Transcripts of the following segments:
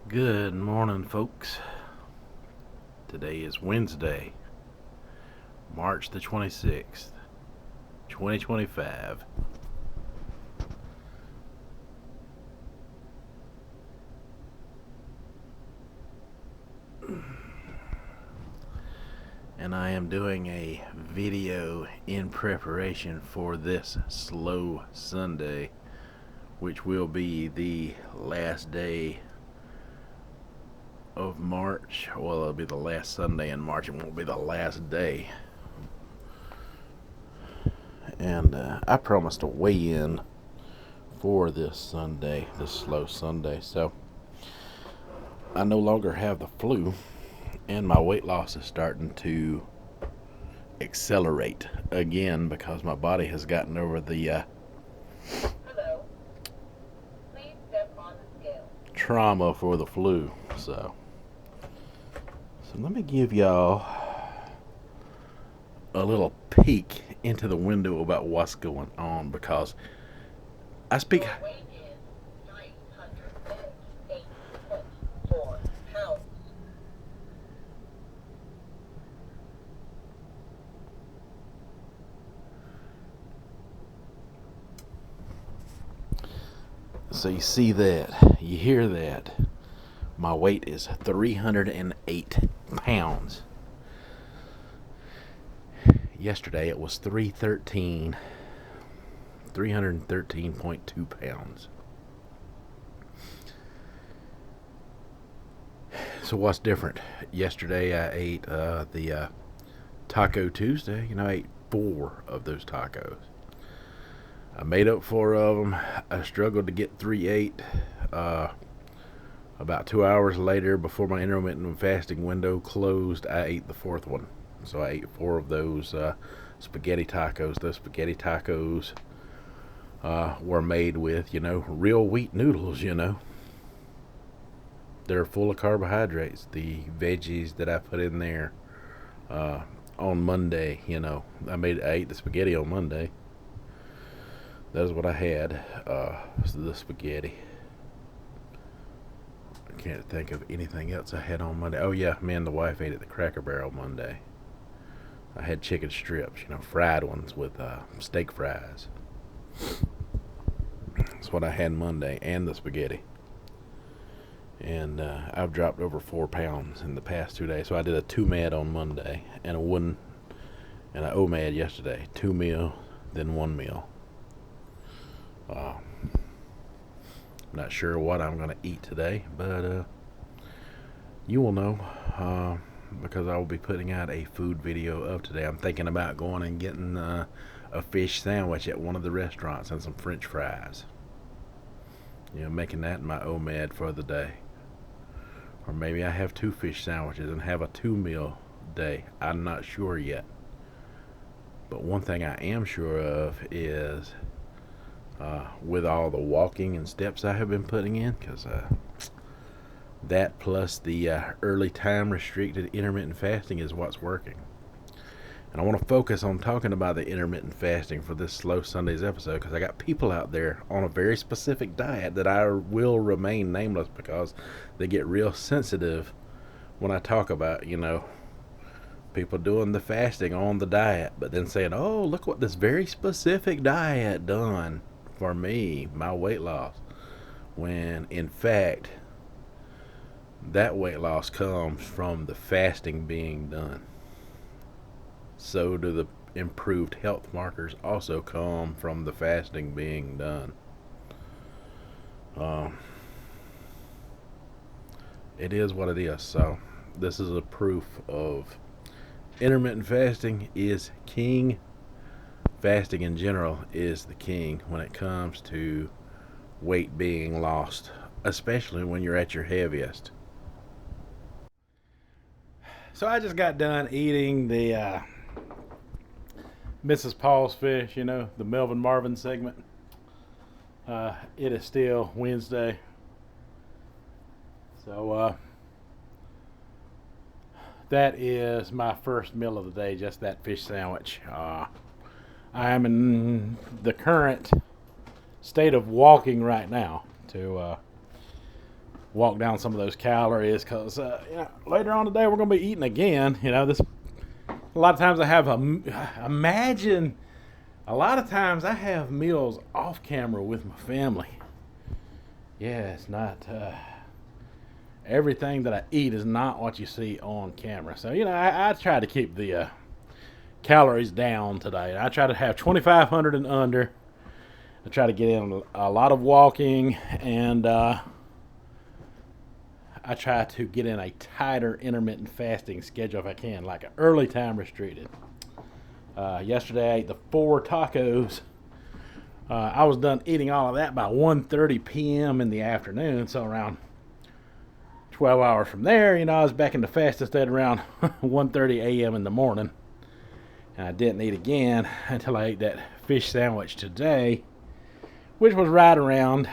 Good morning, folks. Today is Wednesday, March the 26th, 2025. And I am doing a video in preparation for this slow Sunday, which will be the last day of March. Well, it'll be the last Sunday in March. It won't be the last day. And I promised to weigh in for this Sunday, this slow Sunday. So I no longer have the flu, and my weight loss is starting to accelerate again because my body has gotten over the Hello. Please step on the scale. trauma for the flu. So let me give y'all a little peek into the window about what's going on, because I speak. Your weight is 908.4 pounds. So you see that, you hear that. My weight is 308 pounds. Yesterday it was 313.2 pounds. So what's different? Yesterday I ate the Taco Tuesday. I ate 4 of those tacos. I made up 4 of them. I struggled to get 3-8. About 2 hours later, before my intermittent fasting window closed, I ate the 4th one. So I ate 4 of those spaghetti tacos. Those spaghetti tacos were made with, real wheat noodles, They're full of carbohydrates. The veggies that I put in there on Monday, I ate the spaghetti on Monday. That is what I had, the spaghetti. I can't think of anything else I had on Monday. Oh yeah, me and the wife ate at the Cracker Barrel Monday. I had chicken strips, fried ones with steak fries. That's what I had Monday, and the spaghetti. And I've dropped over 4 pounds in the past 2 days. So I did a 2-med on Monday and an OMAD yesterday. 2 meal, then 1 meal. I'm not sure what I'm going to eat today, but you will know because I will be putting out a food video of today. I'm thinking about going and getting a fish sandwich at one of the restaurants and some French fries. Making that my OMAD for the day. Or maybe I have 2 fish sandwiches and have a 2-meal day. I'm not sure yet. But one thing I am sure of is with all the walking and steps I have been putting in, because that plus the early time restricted intermittent fasting is what's working. And I want to focus on talking about the intermittent fasting for this Slow Sundays episode, because I got people out there on a very specific diet that I will remain nameless because they get real sensitive when I talk about, people doing the fasting on the diet, but then saying, oh, look what this very specific diet done for me, my weight loss. When in fact, that weight loss comes from the fasting being done. So do the improved health markers also come from the fasting being done. It is what it is. So this is a proof of intermittent fasting is king. Fasting in general is the king when it comes to weight being lost, especially when you're at your heaviest. So I just got done eating the Mrs. Paul's fish, the Melvin Marvin segment. It is still Wednesday. So that is my first meal of the day, just that fish sandwich. I am in the current state of walking right now to walk down some of those calories, because later on today we're going to be eating again. This a lot of times I have imagine a lot of times I have meals off camera with my family. Yeah, it's not everything that I eat is not what you see on camera. So I try to keep the calories down today. I try to have 2,500 and under. I try to get in a lot of walking, and I try to get in a tighter intermittent fasting schedule if I can, like an early time restricted. Yesterday I ate the 4 tacos. I was done eating all of that by 1:30 p.m. in the afternoon, so around 12 hours from there, I was back in the fasting state around 1:30 a.m. in the morning. And I didn't eat again until I ate that fish sandwich today, which was right around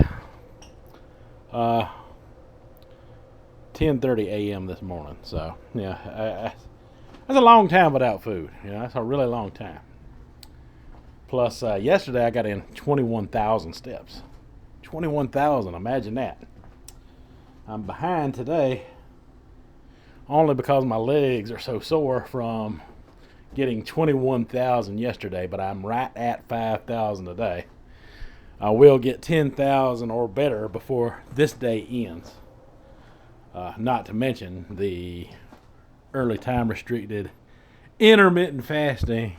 10:30 a.m. this morning. So, that's a long time without food. That's a really long time. Plus, yesterday I got in 21,000 steps. 21,000, imagine that. I'm behind today only because my legs are so sore from getting 21,000 yesterday, but I'm right at 5,000 today. I will get 10,000 or better before this day ends. Not to mention the early time restricted intermittent fasting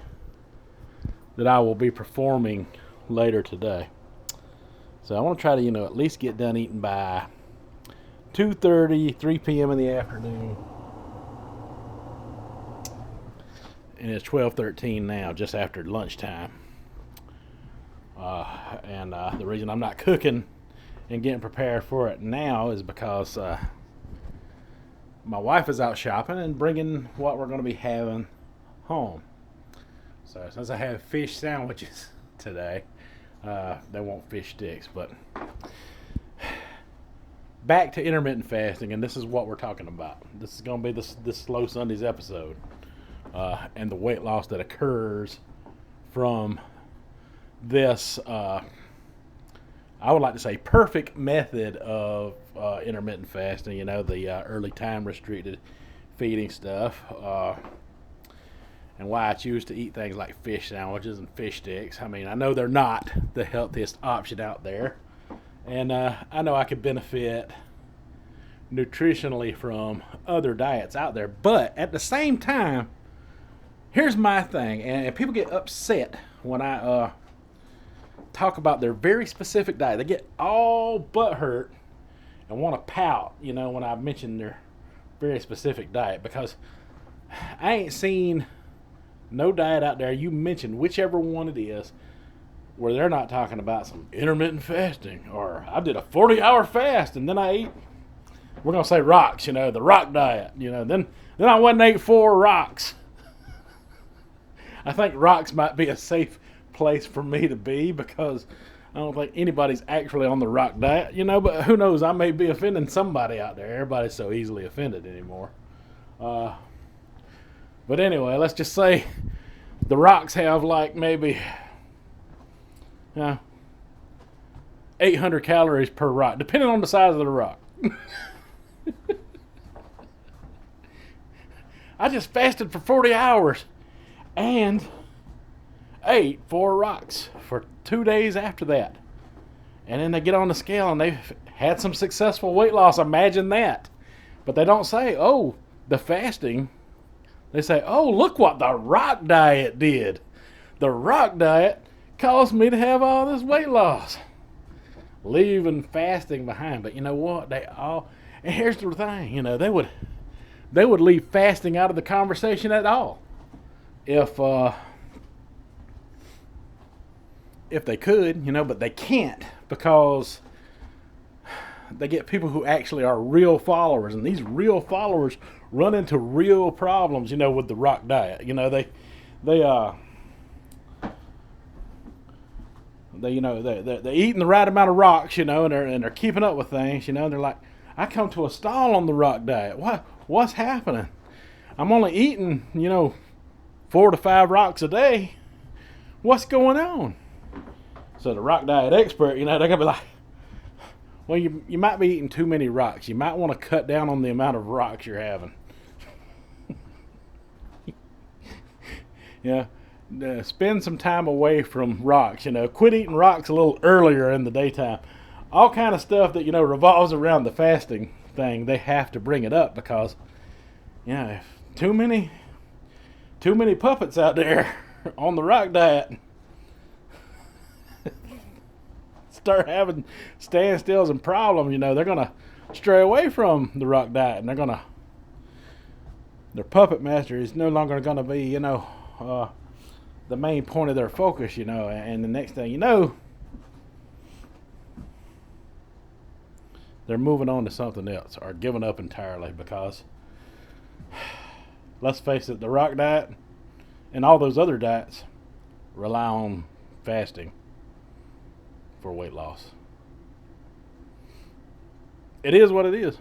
that I will be performing later today. So I want to try to, at least get done eating by 2:30, 3 p.m. in the afternoon. And it's 12:13 now, just after lunchtime. And the reason I'm not cooking and getting prepared for it now is because my wife is out shopping and bringing what we're going to be having home. So since I have fish sandwiches today, they want fish sticks. But back to intermittent fasting, and this is what we're talking about. This is going to be this Slow Sundays episode, and the weight loss that occurs from this, I would like to say, perfect method of intermittent fasting. The early time restricted feeding stuff, and why I choose to eat things like fish sandwiches and fish sticks. I mean, I know they're not the healthiest option out there, and I know I could benefit nutritionally from other diets out there. But at the same time, here's my thing, and people get upset when I talk about their very specific diet. They get all butthurt and want to pout, when I mention their very specific diet, because I ain't seen no diet out there, you mentioned whichever one it is, where they're not talking about some intermittent fasting, or I did a 40-hour fast and then I ate, we're going to say rocks, the rock diet, then I went and ate 4 rocks. I think rocks might be a safe place for me to be, because I don't think anybody's actually on the rock diet, but who knows, I may be offending somebody out there. Everybody's so easily offended anymore. But anyway, let's just say the rocks have like maybe 800 calories per rock, depending on the size of the rock. I just fasted for 40 hours and ate 4 rocks for 2 days after that. And then they get on the scale and they've had some successful weight loss. Imagine that. But they don't say, oh, the fasting. They say, oh, look what the rock diet did. The rock diet caused me to have all this weight loss. Leaving fasting behind. But you know what? And here's the thing, they would leave fasting out of the conversation at all. If they could, but they can't, because they get people who actually are real followers, and these real followers run into real problems, with the rock diet. They're eating the right amount of rocks, and they're keeping up with things, they're like, I come to a stall on the rock diet. What's happening? I'm only eating, 4 to 5 rocks a day. What's going on? So the rock diet expert, they're gonna be like, Well, you might be eating too many rocks. You might want to cut down on the amount of rocks you're having. Yeah, spend some time away from rocks. Quit eating rocks a little earlier in the daytime. All kind of stuff that revolves around the fasting thing. They have to bring it up because, if too many puppets out there on the rock diet start having standstills and problems, they're gonna stray away from the rock diet, and their puppet master is no longer gonna be, the main point of their focus, and the next thing you know, they're moving on to something else or giving up entirely because, let's face it, the rock diet and all those other diets rely on fasting for weight loss. It is what it is.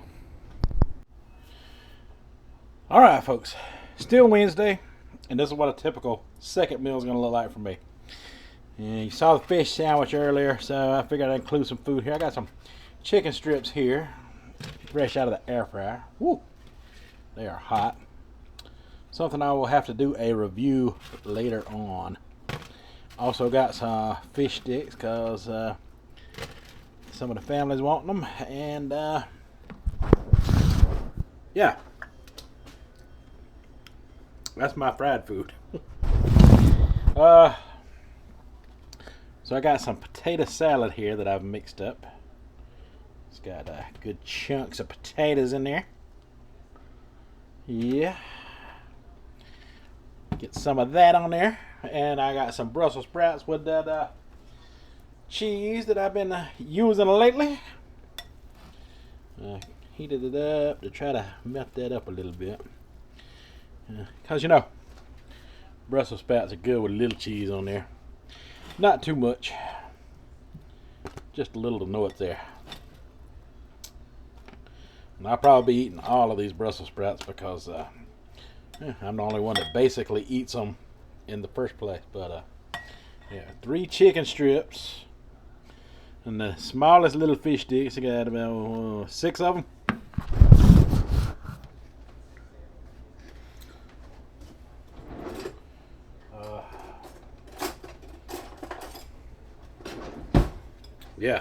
All right, folks. Still Wednesday, and this is what a typical second meal is going to look like for me. And you saw the fish sandwich earlier, so I figured I'd include some food here. I got some chicken strips here, fresh out of the air fryer. Woo! They are hot. Something I will have to do a review later on. Also got some fish sticks because some of the family's wanting them, and yeah, that's my fried food. So I got some potato salad here that I've mixed up. It's got good chunks of potatoes in there. Yeah. Get some of that on there. And I got some Brussels sprouts with that cheese that I've been using lately. Heated it up to try to melt that up a little bit. Because Brussels sprouts are good with a little cheese on there. Not too much. Just a little to know it's there. And I'll probably be eating all of these Brussels sprouts because I'm the only one that basically eats them in the first place. But yeah, 3 chicken strips and the smallest little fish sticks. I got about 6 of them. Yeah.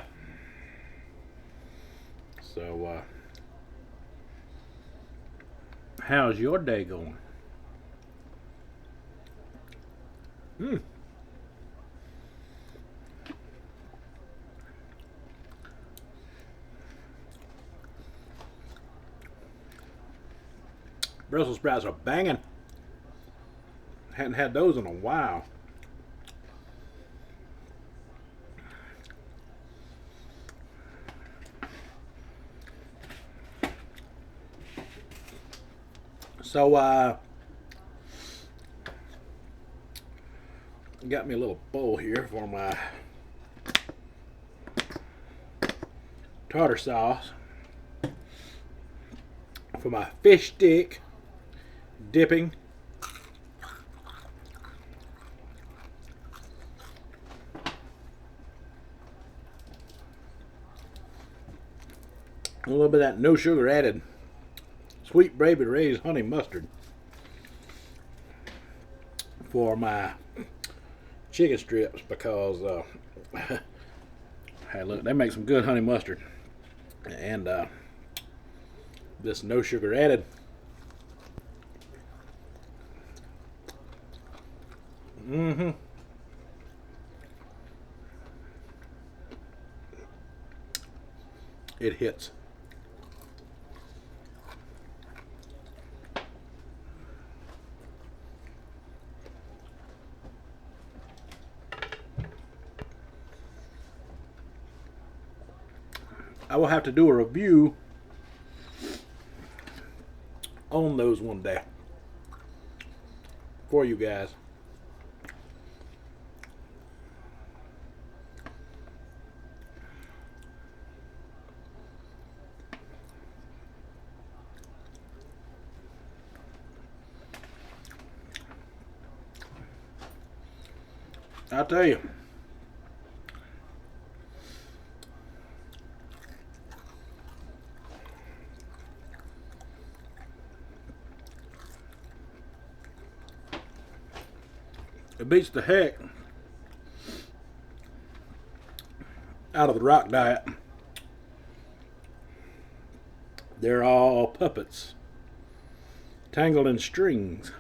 So, how's your day going? Brussels sprouts are banging. Hadn't had those in a while. So, got me a little bowl here for my tartar sauce, for my fish stick dipping, a little bit of that no sugar added Sweet Baby Ray's honey mustard for my chicken strips because hey, look, they make some good honey mustard, and this no sugar added. It hits. I will have to do a review on those one day for you guys. I'll tell you, It beats the heck out of the rock diet. They're all puppets, tangled in strings.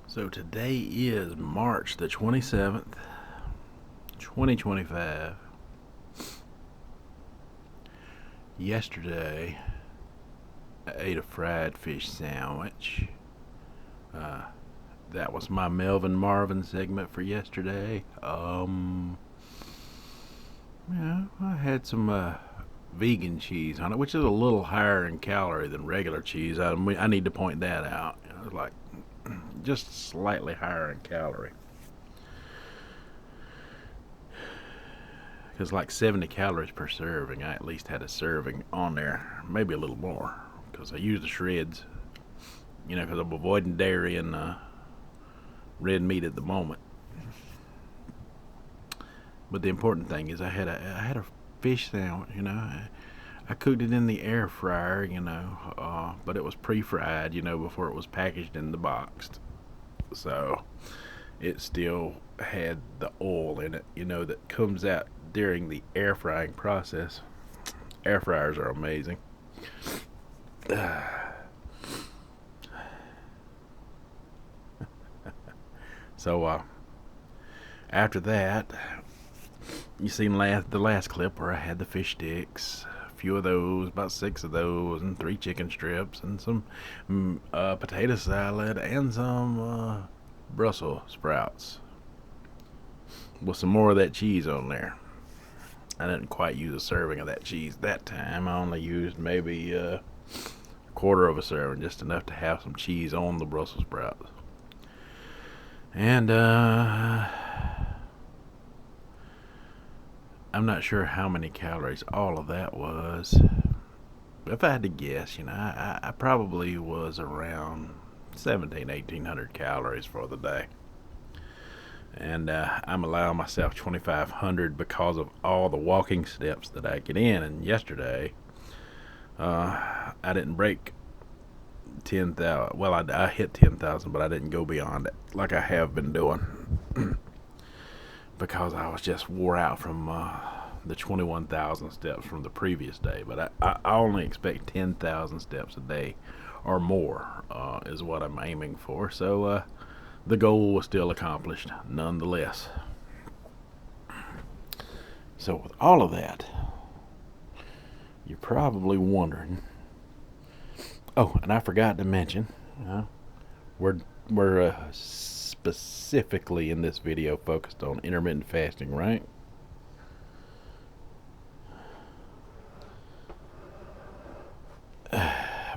So today is March the 27th, 2025. Yesterday, I ate a fried fish sandwich. That was my Melvin Marvin segment for yesterday. Yeah, I had some vegan cheese on it, which is a little higher in calorie than regular cheese. I need to point that out. It's like just slightly higher in calorie. Because like 70 calories per serving, I at least had a serving on there, maybe a little more, because I use the shreds. Because I'm avoiding dairy and red meat at the moment. But the important thing is I had a fish sandwich. I cooked it in the air fryer. But it was pre-fried. Before it was packaged in the box. So it still had the oil in it. That comes out during the air frying process. Air fryers are amazing. So after that, you seen the last clip where I had the fish sticks, a few of those, about 6 of those, and 3 chicken strips, and some potato salad, and some Brussels sprouts with some more of that cheese on there. I didn't quite use a serving of that cheese that time. I only used maybe a quarter of a serving, just enough to have some cheese on the Brussels sprouts. And I'm not sure how many calories all of that was. If I had to guess, I probably was around 1,800 calories for the day. And I'm allowing myself 2,500 because of all the walking steps that I get in. And yesterday, I didn't break 10,000. Well, I hit 10,000, but I didn't go beyond it like I have been doing because I was just wore out from the 21,000 steps from the previous day. But I only expect 10,000 steps a day or more is what I'm aiming for. So the goal was still accomplished nonetheless. So with all of that, you're probably wondering. Oh, and I forgot to mention, we're specifically in this video focused on intermittent fasting, right?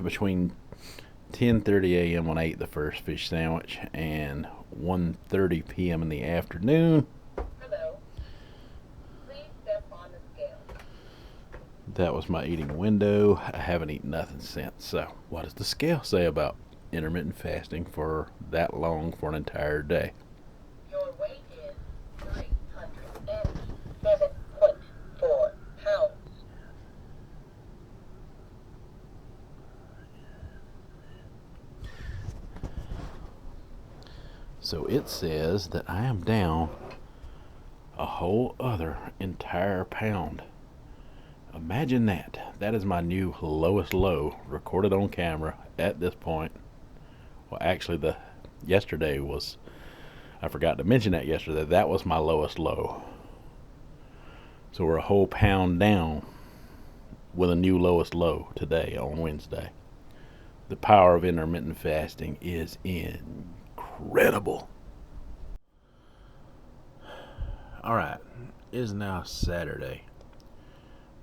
Between 10:30 a.m. when I ate the first fish sandwich and 1:30 p.m. in the afternoon. Hello. Please step on the scale. That was my eating window. I haven't eaten nothing since. So, what does the scale say about intermittent fasting for that long for an entire day? Your weight is 307.4 pounds. So it says that I am down a whole other entire pound. Imagine that. That is my new lowest low recorded on camera at this point. Well, actually, yesterday was, I forgot to mention that yesterday. That was my lowest low. So we're a whole pound down with a new lowest low today on Wednesday. The power of intermittent fasting is incredible. All right, it is now Saturday,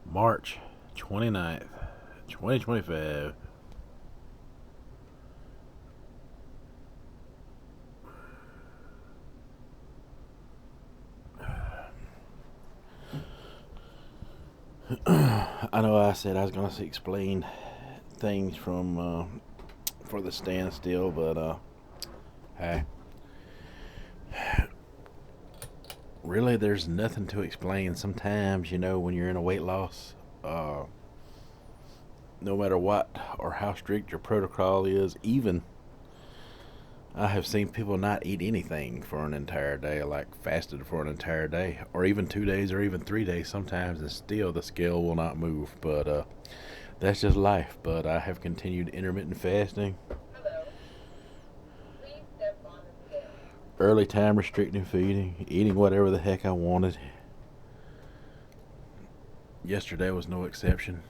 March 29th, 2025. I know I said I was going to explain things from for the standstill, but hey, really there's nothing to explain. Sometimes, when you're in a weight loss no matter what or how strict your protocol is, even I have seen people not eat anything for an entire day, like fasted for an entire day, or even 2 days or even 3 days sometimes, and still the scale will not move. But that's just life. But I have continued intermittent fasting, Hello. Please step on the scale. early time restricting feeding, eating whatever the heck I wanted. Yesterday was no exception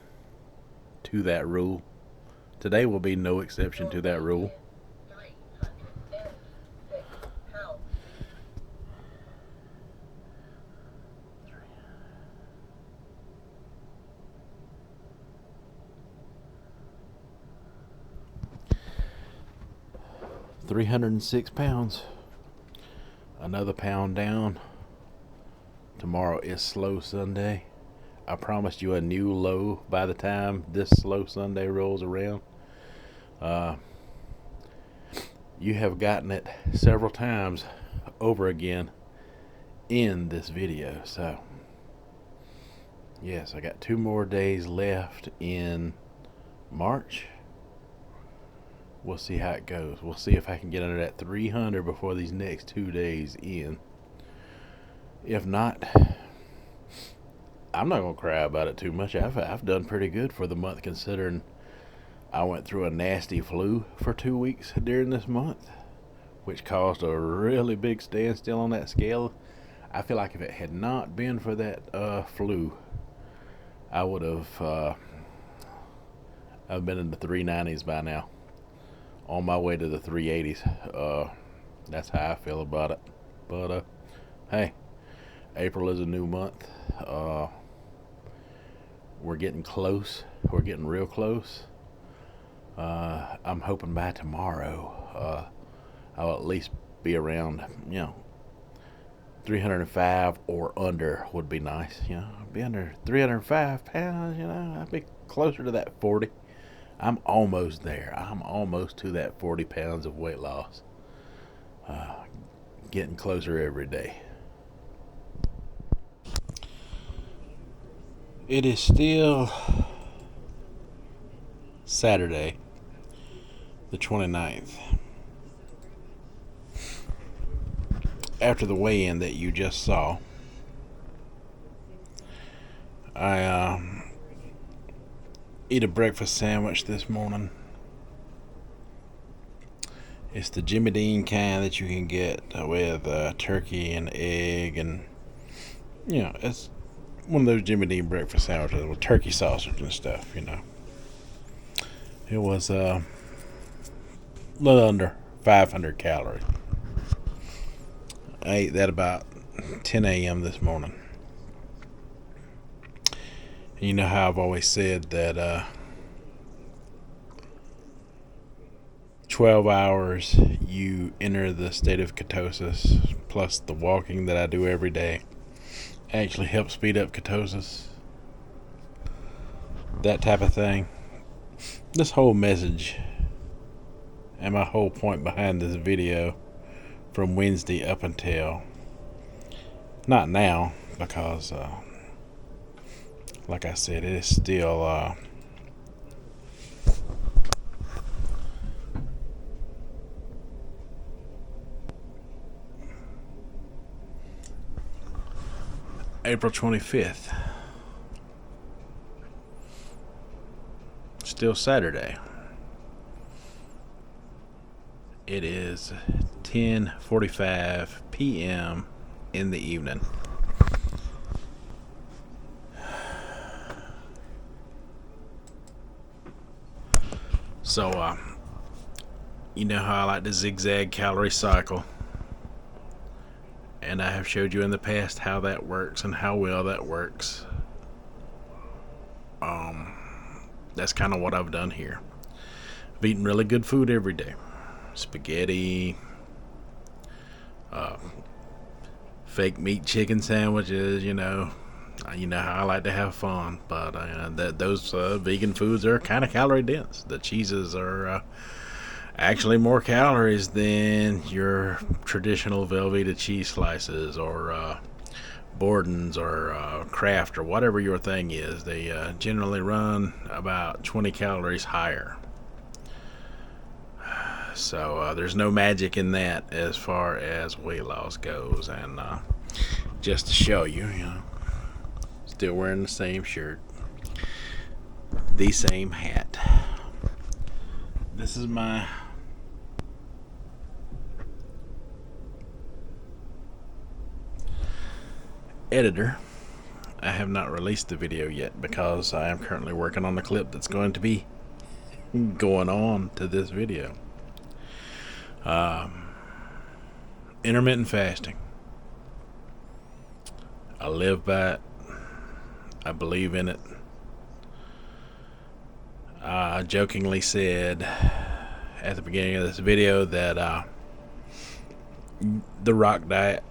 to that rule. Today will be no exception to that rule. 306 pounds. £306. Another pound down. Tomorrow is Slow Sunday. I promised you a new low by the time this Slow Sunday rolls around. You have gotten it several times over again in this video. So, yes, I got 2 more days left in March. We'll see how it goes. We'll see if I can get under that 300 before these next 2 days in. If not, I'm not going to cry about it too much. I've done pretty good for the month, considering I went through a nasty flu for 2 weeks during this month, which caused a really big standstill on that scale. I feel like if it had not been for that flu, I would have I've been in the 390s by now, on my way to the 380s. That's how I feel about it. But hey, April is a new month. We're getting close. We're getting real close. I'm hoping by tomorrow I'll at least be around, 305 or under would be nice. Be under 305 pounds. I'd be closer to that 40. I'm almost there. I'm almost to that 40 pounds of weight loss. Getting closer every day. It is still Saturday, the 29th. After the weigh-in that you just saw, I eat a breakfast sandwich this morning. It's the Jimmy Dean kind that you can get with turkey and egg, and it's one of those Jimmy Dean breakfast sandwiches with turkey sausage and stuff. It was a little under 500 calories. I ate that about 10 a.m. this morning. And you know how I've always said that 12 hours you enter the state of ketosis, plus the walking that I do every day actually helps speed up ketosis. That type of thing. This whole message and my whole point behind this video from Wednesday up until not now, because like I said, it is still April 25th. Still Saturday. It is 10:45 p.m. in the evening. So, you know how I like to zigzag calorie cycle. And I have showed you in the past how that works and how well that works. That's kind of what I've done here. I've eaten really good food every day. Spaghetti, fake meat chicken sandwiches, you know how I like to have fun. But those vegan foods are kind of calorie dense. The cheeses are actually more calories than your traditional Velveeta cheese slices or Borden's or Kraft or whatever your thing is, they generally run about 20 calories higher. So there's no magic in that as far as weight loss goes. And just to show you, still wearing the same shirt, the same hat. This is my editor. I have not released the video yet because I am currently working on the clip that's going to be going on to this video. Intermittent fasting. I live by it. I believe in it. I jokingly said at the beginning of this video that the rock diet,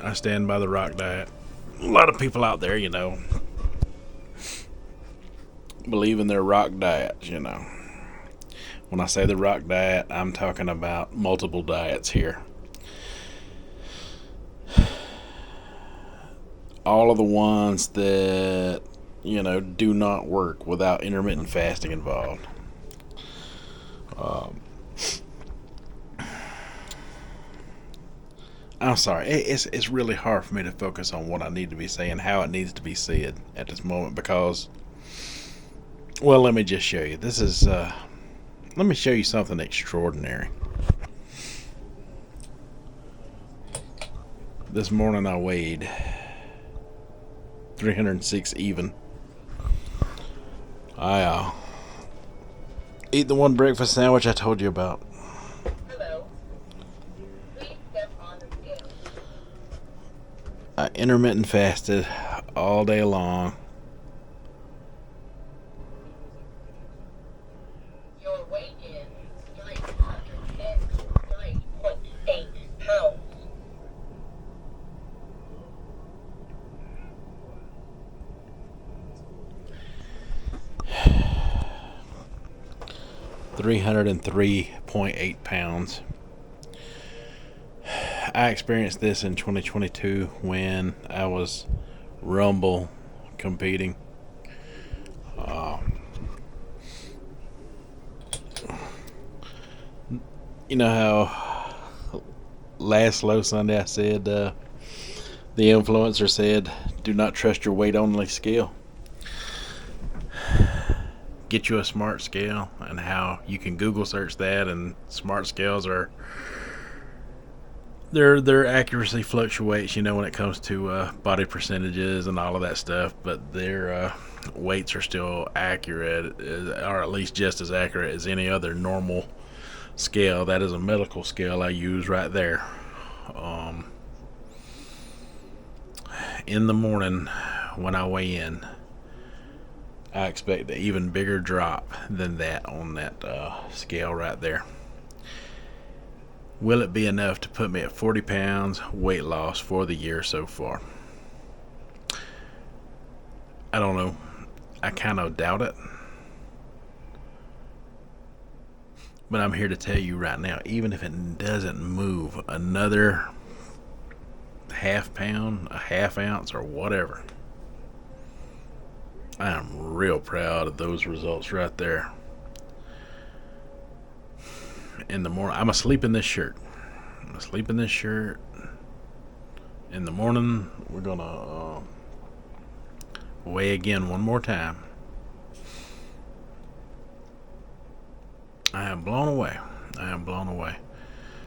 I stand by the rock diet. A lot of people out there, believe in their rock diets, When I say the rock diet, I'm talking about multiple diets here. All of the ones that, do not work without intermittent fasting involved. I'm sorry. It's really hard for me to focus on what I need to be saying, how it needs to be said at this moment because, well, let me just show you. Let me show you something extraordinary. This morning I weighed 306 even. I eat the one breakfast sandwich I told you about. Hello. Please step on the scale. I intermittent fasted all day long. Your weight is 303.8 pounds. £303.8. I experienced this in 2022 when I was Rumble competing. You know how last Low Sunday I said the influencer said, do not trust your weight only scale. Get you a smart scale, and how you can Google search that, and smart scales are their accuracy fluctuates, when it comes to body percentages and all of that stuff, but their weights are still accurate, or at least just as accurate as any other normal scale. That is a medical scale I use right there. In the morning when I weigh in, I expect an even bigger drop than that on that scale right there. Will it be enough to put me at 40 pounds weight loss for the year so far? I don't know. I kind of doubt it. But I'm here to tell you right now, even if it doesn't move another half pound, a half ounce, or whatever, I am real proud of those results right there. In the morning, I'm asleep in this shirt. In the morning, we're gonna weigh again one more time. I am blown away.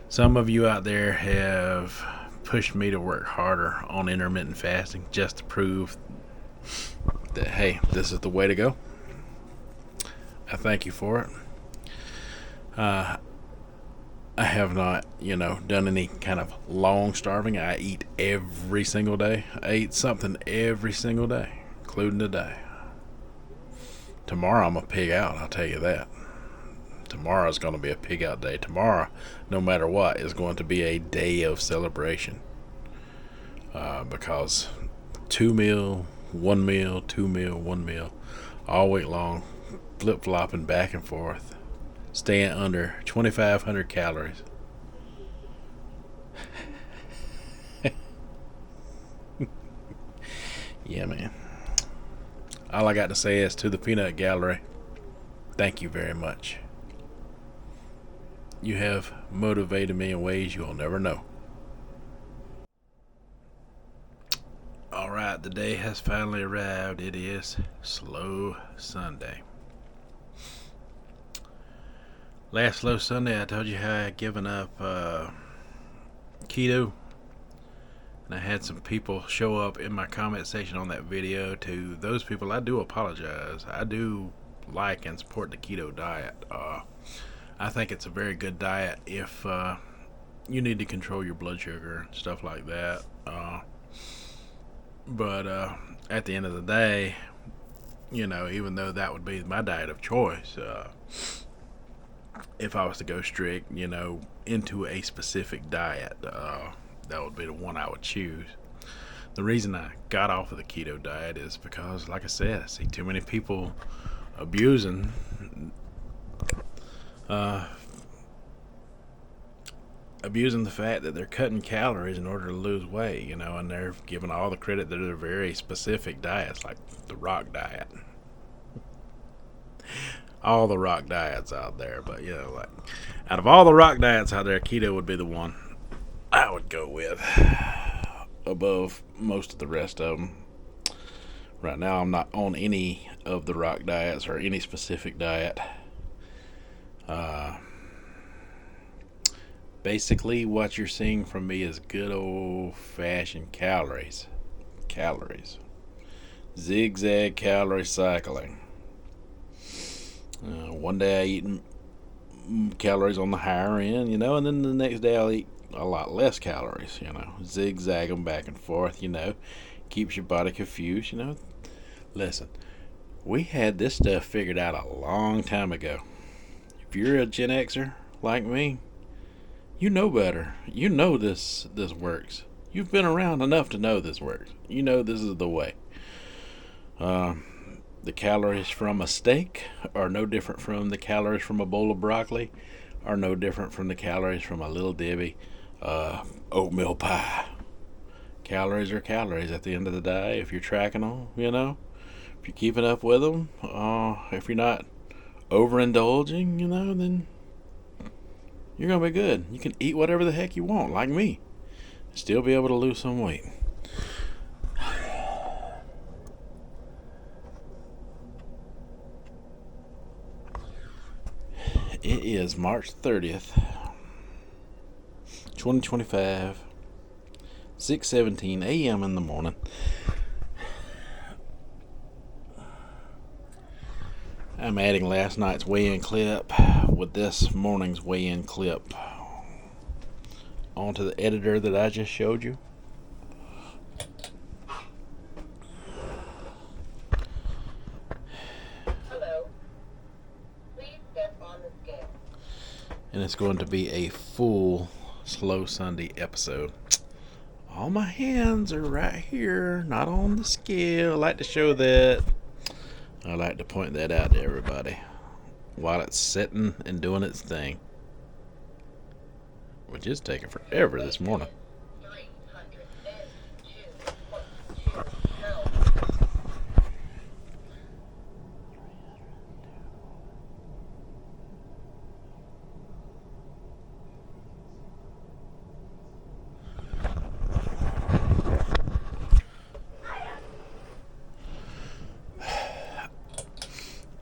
Some of you out there have pushed me to work harder on intermittent fasting just to prove that, hey, this is the way to go. I thank you for it. I have not, done any kind of long starving. I eat every single day. I eat something every single day, including today. Tomorrow I'm a pig out, I'll tell you that. Tomorrow's going to be a pig out day. Tomorrow, no matter what, is going to be a day of celebration. Because 2 meal, 1 meal, 2 meal, 1 meal, all week long, flip-flopping back and forth, staying under 2,500 calories. Yeah, man. All I got to say is to the Peanut Gallery, thank you very much. You have motivated me in ways you'll never know. Alright, the day has finally arrived. It is Slow Sunday. Last Slow Sunday, I told you how I had given up keto. And I had some people show up in my comment section on that video. To those people, I do apologize. I do like and support the keto diet. I think it's a very good diet if you need to control your blood sugar and stuff like that. But at the end of the day, even though that would be my diet of choice, if I was to go strict, into a specific diet, that would be the one I would choose. The reason I got off of the keto diet is because, like I said, I see too many people abusing the fact that they're cutting calories in order to lose weight, and they're giving all the credit that they're very specific diets, like the rock diet. All the rock diets out there, but like out of all the rock diets out there, keto would be the one I would go with above most of the rest of them. Right now, I'm not on any of the rock diets or any specific diet. Basically, what you're seeing from me is good old-fashioned calories. Zigzag calorie cycling. One day I eat calories on the higher end, and then the next day I'll eat a lot less calories, zigzag them back and forth, keeps your body confused, Listen, we had this stuff figured out a long time ago. If you're a Gen Xer like me, you know better. You know this works. You've been around enough to know this works. You know this is the way. The calories from a steak are no different from the calories from a bowl of broccoli, are no different from the calories from a little Debbie oatmeal pie. Calories are calories at the end of the day. If you're tracking them, if you're keeping up with them, if you're not overindulging, then you're gonna be good. You can eat whatever the heck you want, like me, still be able to lose some weight. It is March 30th, 2025, 6:17 a.m. in the morning. I'm adding last night's weigh-in clip with this morning's weigh-in clip onto the editor that I just showed you. Hello. Please step on the scale. And it's going to be a full Slow Sunday episode. All my hands are right here, not on the scale. I like to show that. I like to point that out to everybody while it's sitting and doing its thing, which is taking forever this morning. 302.2 pounds.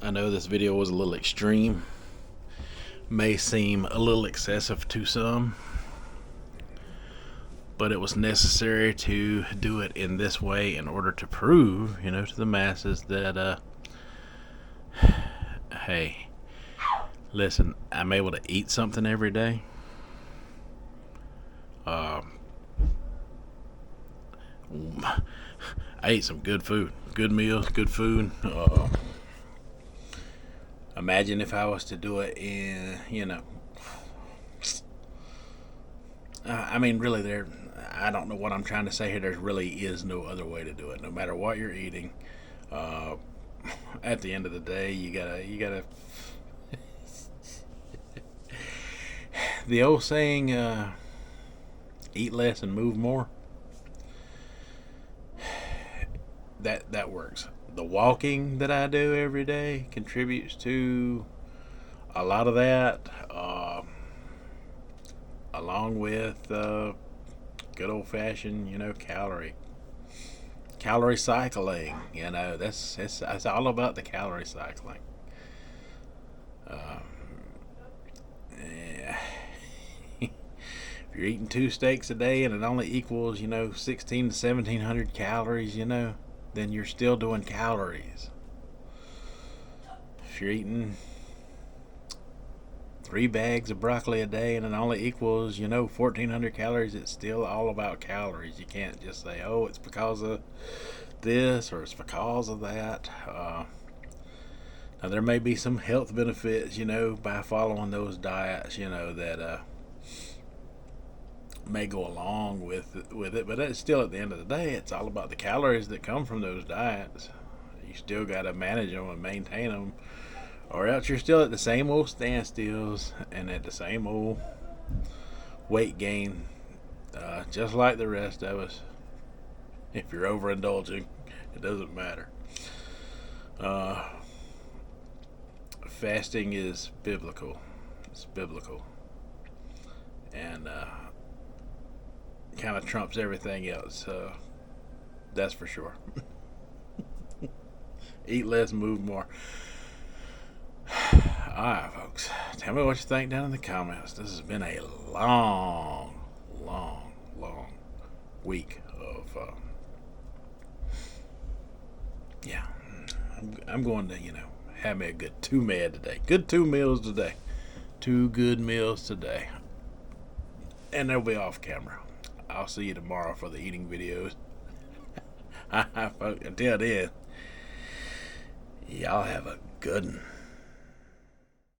I know this video was a little extreme, may seem a little excessive to some, but it was necessary to do it in this way in order to prove, to the masses that, hey, listen, I'm able to eat something every day. I ate some good food, good meals, good food. Imagine if I was to do it in, really, I don't know what I'm trying to say here. There really is no other way to do it. No matter what you're eating, at the end of the day, you gotta. The old saying, eat less and move more. that works. The walking that I do every day contributes to a lot of that, along with good old fashioned, calorie cycling. That's all about the calorie cycling. Yeah. If you're eating 2 steaks a day and it only equals 16 to 1700 calories, then you're still doing calories. If you're eating 3 bags of broccoli a day and it only equals 1400 calories, it's still all about calories. You can't just say, oh, it's because of this or it's because of that. Now there may be some health benefits by following those diets that may go along with it, but it's still, at the end of the day, it's all about the calories that come from those diets. You still got to manage them and maintain them, or else you're still at the same old standstills and at the same old weight gain, just like the rest of us. If you're overindulging, it doesn't matter. Fasting is biblical. It's biblical, and kind of trumps everything else. That's for sure. Eat less, move more. Alright, folks. Tell me what you think down in the comments. This has been a long week of yeah. I'm going to, have me a good 2 meal today. Good 2 meals today. 2 good meals today. And they'll be off camera. I'll see you tomorrow for the eating videos. Until then, y'all have a good one.